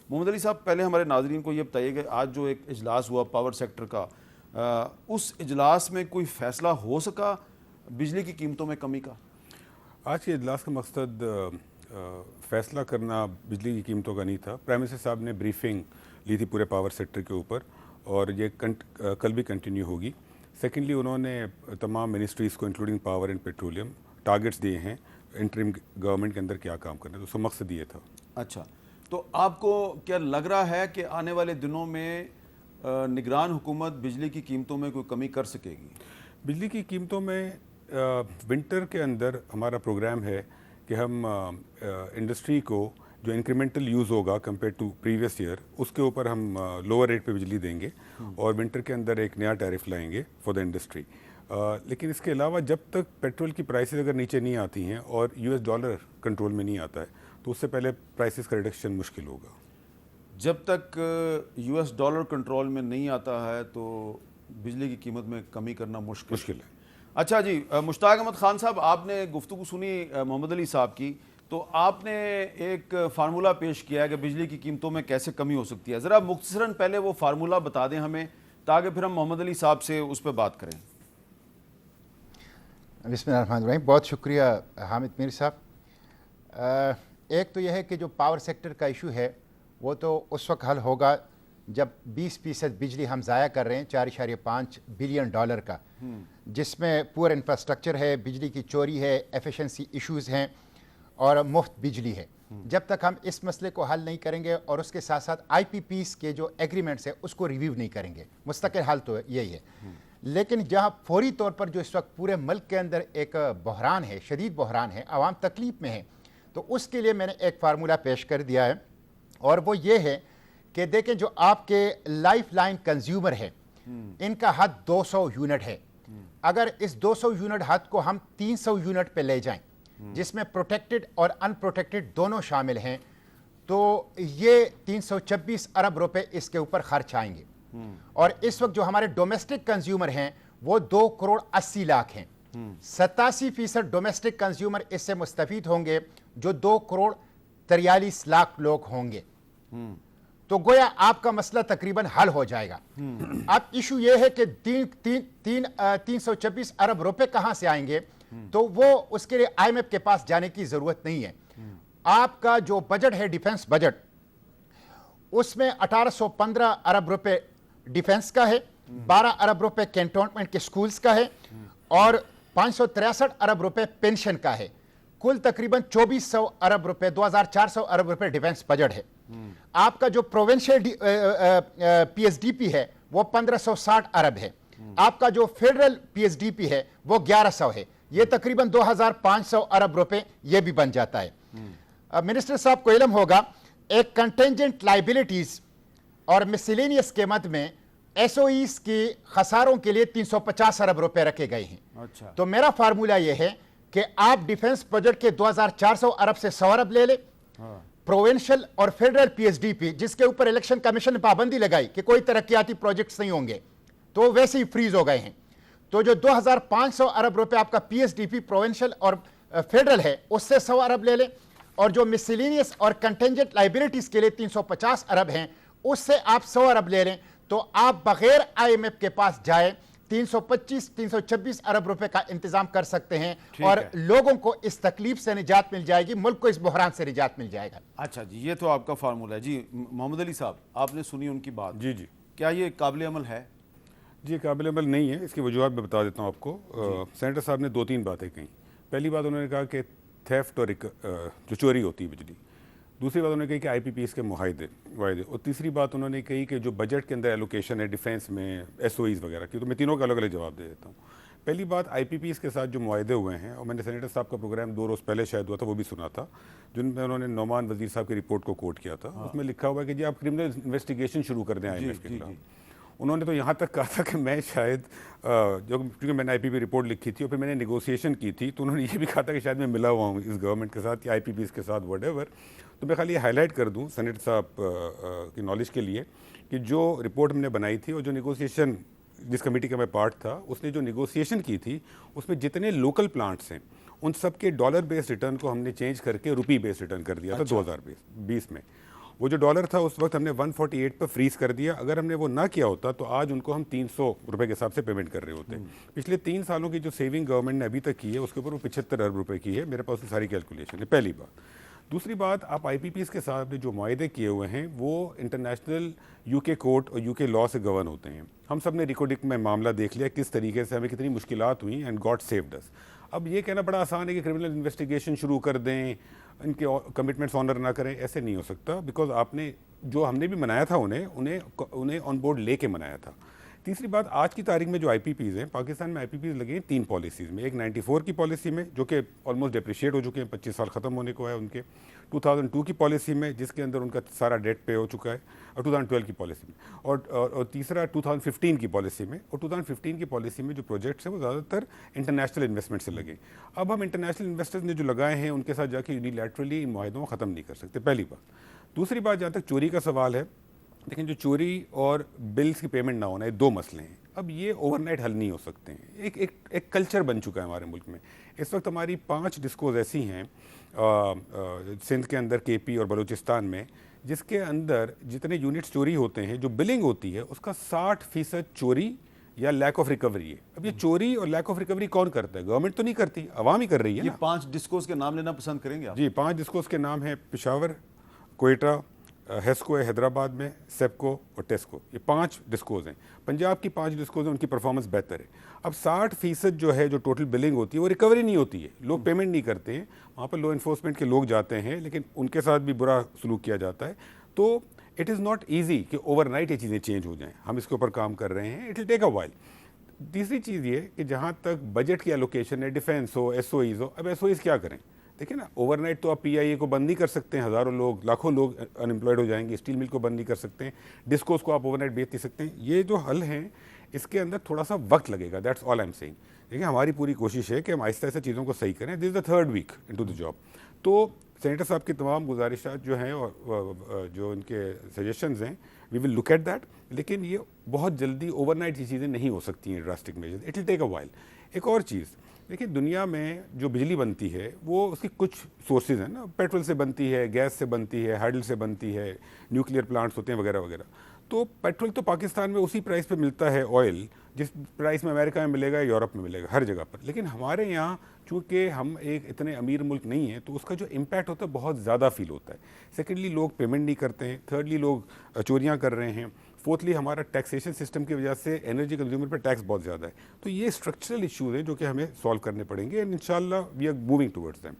मोहम्मद अली साहब, पहले हमारे नाज़रीन को ये बताइए कि आज जो एक इजलास हुआ पावर सेक्टर का, उस इजलास में कोई फ़ैसला हो सका बिजली की कीमतों में कमी का? आज के इजलास का मकसद फ़ैसला करना बिजली की कीमतों का नहीं था। प्राइम मिनिस्टर साहब ने ब्रीफिंग ली थी पूरे पावर सेक्टर के ऊपर और ये कल भी कंटिन्यू होगी। सेकेंडली, उन्होंने तमाम मिनिस्ट्रीज़ को including power and petroleum targets दिए हैं इंटरिम गवर्नमेंट के अंदर क्या काम करना है, तो उसका मकसद ये था। अच्छा, तो आपको क्या लग रहा है कि आने वाले दिनों में निगरान हुकूमत बिजली की कीमतों में कोई कमी कर सकेगी? बिजली की कीमतों में विंटर के अंदर हमारा प्रोग्राम है कि हम इंडस्ट्री को जो इंक्रीमेंटल यूज़ होगा कंपेयर टू प्रीवियस ईयर, उसके ऊपर हम लोअर रेट पे बिजली देंगे और विंटर के अंदर एक नया टैरिफ लाएंगे फॉर द इंडस्ट्री। लेकिन इसके अलावा जब तक पेट्रोल की प्राइसेस अगर नीचे नहीं आती हैं और यूएस डॉलर कंट्रोल में नहीं आता है, तो उससे पहले प्राइसेस का रिडक्शन मुश्किल होगा। जब तक यूएस डॉलर कंट्रोल में नहीं आता है तो बिजली की कीमत में कमी करना मुश्किल है। अच्छा जी, मुश्ताक अहमद खान साहब, आपने गुफ्तगू सुनी मोहम्मद अली साहब की, तो आपने एक फार्मूला पेश किया है कि बिजली की कीमतों में कैसे कमी हो सकती है। ज़रा मुख्तसरन पहले वो फार्मूला बता दें हमें, ताकि फिर हम मोहम्मद अली साहब से उस पर बात करें। बिस्मिल्लाहिर्रहमानिर्रहीम। बहुत शुक्रिया हामिद मीर साहब। एक तो यह है कि जो पावर सेक्टर का इशू है वो तो उस वक्त हल होगा जब 20% बिजली हम ज़ाया कर रहे हैं, 4.5 बिलियन डॉलर का, जिसमें पुअर इंफ्रास्ट्रक्चर है, बिजली की चोरी है, एफिशिएंसी इश्यूज़ हैं और मुफ्त बिजली है। जब तक हम इस मसले को हल नहीं करेंगे और उसके साथ साथ IPPs के जो एग्रीमेंट्स है उसको रिव्यू नहीं करेंगे, मुस्तकिल हाल तो यही है। लेकिन जहाँ फौरी तौर पर जो इस वक्त पूरे मुल्क के अंदर एक बहरान है, शदीद बहरान है, आवाम तकलीफ में है, तो उसके लिए मैंने एक फार्मूला पेश कर दिया है और वो ये है कि देखें, जो आपके लाइफ लाइन कंज्यूमर है इनका हद 200 यूनिट है। अगर इस 200 यूनिट हद को हम 300 यूनिट पे ले जाएं, जिसमें प्रोटेक्टेड और अनप्रोटेक्टेड दोनों शामिल हैं, तो ये 326 अरब रुपए इसके ऊपर खर्च आएंगे। और इस वक्त जो हमारे डोमेस्टिक कंज्यूमर हैं वो 2 करोड़ 80 लाख हैं। 87% डोमेस्टिक कंज्यूमर इससे मुस्तफीद होंगे, जो 2 करोड़ 43 लाख लोग होंगे। तो गोया आपका मसला तकरीबन हल हो जाएगा। अब इशू यह है कि 326 अरब रुपए कहां से आएंगे, तो वो उसके लिए IMF के पास जाने की जरूरत नहीं है। आपका जो बजट है, डिफेंस बजट, उसमें 1815 अरब रुपए डिफेंस का है, 12 अरब रुपए कैंटोनमेंट के स्कूल्स का है और 563 अरब रुपए पेंशन का है। कुल तकरीबन 2400 अरब रुपए, 2400 अरब रुपए डिफेंस बजट है। आपका जो प्रोविंशियल PSDP है वो 1560 अरब है। आपका जो फेडरल PSDP है वो 1100 है। ये तकरीबन 2500 अरब रुपए ये भी बन जाता है। मिनिस्टर साहब को इल्म होगा, एक कंटेंजेंट लाइबिलिटीज और मिसलेनियस के मद में SOEs के खसारों के लिए 350 अरब रुपए रखे गए हैं। अच्छा। तो मेरा फार्मूला यह है कि आप डिफेंस बजट के 2400 अरब से 100 अरब ले ले, प्रोविंशियल और फेडरल PSDP जिसके ऊपर इलेक्शन कमीशन ने पाबंदी लगाई कि कोई तरक्याती प्रोजेक्ट्स नहीं होंगे, तो वैसे ही फ्रीज हो गए हैं। तो जो 2500 अरब रुपए आपका PSDP प्रोविंशियल और फेडरल है उससे 100 अरब ले लें, और जो मिसलेनियस और कंटेंजेंट लाइबिलिटीज के लिए 350 अरब हैं उससे आप 100 अरब ले लें, तो आप बगैर IMF के पास जाए 326 अरब रुपए का इंतजाम कर सकते हैं और लोगों को इस तकलीफ से निजात मिल जाएगी, मुल्क को इस बहरान से निजात मिल जाएगा। अच्छा जी, ये तो आपका फार्मूला है जी। मोहम्मद अली साहब, आपने सुनी उनकी बात। जी जी, क्या ये काबिल अमल है? जी, काबिल अमल नहीं है। इसकी वजूहत मैं बता देता हूँ आपको। सेनेटर साहब ने 2-3 बातें कही। पहली बात उन्होंने कहा कि थेफ्ट और जो चोरी होती है बिजली, दूसरी बात उन्होंने कही कि IPPs के वायदे, और तीसरी बात उन्होंने कही कि जो बजट के अंदर एलोकेशन है डिफेंस में, SOEs वगैरह की, तो मैं तीनों का अलग अलग जवाब दे देता हूँ। पहली बात, IPPs के साथ जो मुआहदे हुए हैं, और मैंने सेनेटर साहब का प्रोग्राम 2 रोज़ पहले शायद हुआ था, वो भी सुना था, जिनमें उन्होंने नौमान वजीर साहब की रिपोर्ट को कोट किया था। उसमें लिखा हुआ है कि जी आप क्रिमिनल इन्वेस्टिगेशन शुरू कर दें IMF के खिलाफ। उन्होंने तो यहाँ तक कहा था कि मैं शायद जो, क्योंकि मैंने IPP रिपोर्ट लिखी थी और फिर मैंने नेगोशिएशन की थी, तो उन्होंने ये भी कहा था कि शायद मैं मिला हुआ हूँ इस गवर्नमेंट के साथ या IPPs के साथ, व्हाटएवर। तो मैं खाली हाईलाइट कर दूँ सेनेटर साहब की नॉलेज के लिए कि जो रिपोर्ट हमने बनाई थी और जो नेगोशिएशन, जिस कमेटी का मैं पार्ट था, उसने जो नेगोशिएशन की थी उसमें जितने लोकल प्लांट्स हैं उन सब के डॉलर बेस्ड रिटर्न को हमने चेंज करके रुपी बेस्ड रिटर्न कर दिया था 2020 में। वो जो डॉलर था उस वक्त हमने 148 पर फ्रीज कर दिया। अगर हमने वो ना किया होता तो आज उनको हम 300 रुपए के हिसाब से पेमेंट कर रहे होते। पिछले 3 सालों की जो सेविंग गवर्नमेंट ने अभी तक की है उसके ऊपर वो 75 अरब रुपए की है। मेरे पास उसकी सारी कैलकुलेशन है, पहली बात। दूसरी बात, आप IPPs के साथ जो मुआहदे किए हुए हैं वो इंटरनेशनल UK कोर्ट और UK लॉ से गवर्न होते हैं। हम सब ने रिकोडिक में मामला देख लिया किस तरीके से हमें कितनी मुश्किलात हुई एंड गॉड सेव्ड अस। अब ये कहना बड़ा आसान है कि क्रिमिनल इन्वेस्टिगेशन शुरू कर दें, इनके कमिटमेंट्स ऑनर ना करें, ऐसे नहीं हो सकता। बिकॉज आपने जो हमने भी मनाया था उन्हें ऑन बोर्ड लेके मनाया था। तीसरी बात, आज की तारीख में जो IPPs हैं, पाकिस्तान में IPPs लगे हैं 3 पॉलिसीज़ में। एक 94 की पॉलिसी में जो कि ऑलमोस्ट डिप्रिशिएट हो चुके हैं, 25 साल ख़त्म होने को है उनके। 2002 की पॉलिसी में जिसके अंदर उनका सारा डेट पे हो चुका है, और 2012 की पॉलिसी में, और तीसरा 2015 की पॉलिसी में। और 2015 की पॉलिसी में जो प्रोजेक्ट्स हैं वो ज़्यादातर इंटरनेशनल इन्वेस्टमेंट से लगे। अब हम इंटरनेशनल इन्वेस्टर्स ने जो लगाए हैं उनके साथ जाके यूनिलैटरली इन मुआहदों को ख़त्म नहीं कर सकते, पहली बात। दूसरी बात, जहाँ तक चोरी का सवाल है, लेकिन जो चोरी और बिल्स की पेमेंट ना होना, ये 2 मसले हैं। अब ये ओवरनाइट हल नहीं हो सकते हैं। एक कल्चर बन चुका है हमारे मुल्क में। इस वक्त हमारी 5 डिस्कोज ऐसी हैं सिंध के अंदर, KP और बलूचिस्तान में, जिसके अंदर जितने यूनिट्स चोरी होते हैं, जो बिलिंग होती है उसका 60% चोरी या लैक ऑफ रिकवरी है। अब ये चोरी और लैक ऑफ रिकवरी कौन करता है? गवर्नमेंट तो नहीं करती, अवाम ही कर रही है ये ना। 5 डिस्कोस के नाम लेना पसंद करेंगे आप? जी, 5 डिस्कोज के नाम हैं पेशावर, कोयटा, हेस्को है हैदराबाद में, सेप्को और टेस्को। ये 5 डिस्कोज हैं। पंजाब की 5 डिस्कोज हैं, उनकी परफॉर्मेंस बेहतर है। अब 60% जो है, जो टोटल बिलिंग होती है, वो रिकवरी नहीं होती है, लोग पेमेंट नहीं करते हैं। वहाँ पर लॉ इन्फोर्समेंट के लोग जाते हैं, लेकिन उनके साथ भी बुरा सलूक किया जाता है। तो इट इज़ नॉट ईजी कि ओवरनाइट ये चीज़ें चेंज हो जाएँ। हम इसके ऊपर काम कर रहे हैं, it will take a while. तीसरी चीज़ ये कि जहाँ तक बजट की एलोकेशन है, डिफेंस हो, SOEs हो, अब SOEs क्या करें? देखिए ना, ओवरनाइट तो आप PIA को बंद नहीं कर सकते हैं, हज़ारों लोग, लाखों लोग अनएम्प्लॉयड हो जाएंगे। स्टील मिल को बंद नहीं कर सकते हैं, डिस्कोस को आप ओवरनाइट बेच नहीं सकते हैं। ये जो हल हैं, इसके अंदर थोड़ा सा वक्त लगेगा, that's all I am saying. देखिए, हमारी पूरी कोशिश है कि हम आहिस्ता आहिस्ता चीज़ों को सही करें। This is the 3rd week into the job. तो सेनेटर साहब की तमाम गुजारिशात जो हैं और जो इनके सजेशंस हैं, we will look at that. लेकिन ये बहुत जल्दी ओवरनाइट ये चीज़ें नहीं हो सकती हैं, drastic measures, it will take a while. एक और चीज़ देखिए, दुनिया में जो बिजली बनती है वो उसकी कुछ सोर्सेज हैं ना, पेट्रोल से बनती है, गैस से बनती है, हाइडल से बनती है, न्यूक्लियर प्लांट्स होते हैं वगैरह वगैरह। तो पेट्रोल तो पाकिस्तान में उसी प्राइस पे मिलता है, ऑयल जिस प्राइस में अमेरिका में मिलेगा, यूरोप में मिलेगा, हर जगह पर। लेकिन हमारे यहाँ चूँकि हम एक इतने अमीर मुल्क नहीं हैं, तो उसका जो इम्पैक्ट होता है बहुत ज़्यादा फील होता है। सेकेंडली, लोग पेमेंट नहीं करते हैं। थर्डली, लोग चोरियाँ कर रहे हैं। फोर्थली, हमारा टैक्सेशन सिस्टम की वजह से एनर्जी कंज्यूमर पर टैक्स बहुत ज़्यादा है। तो ये स्ट्रक्चरल इश्यूज़ हैं जो कि हमें सॉल्व करने पड़ेंगे, एंड इंशाल्लाह we are moving towards them.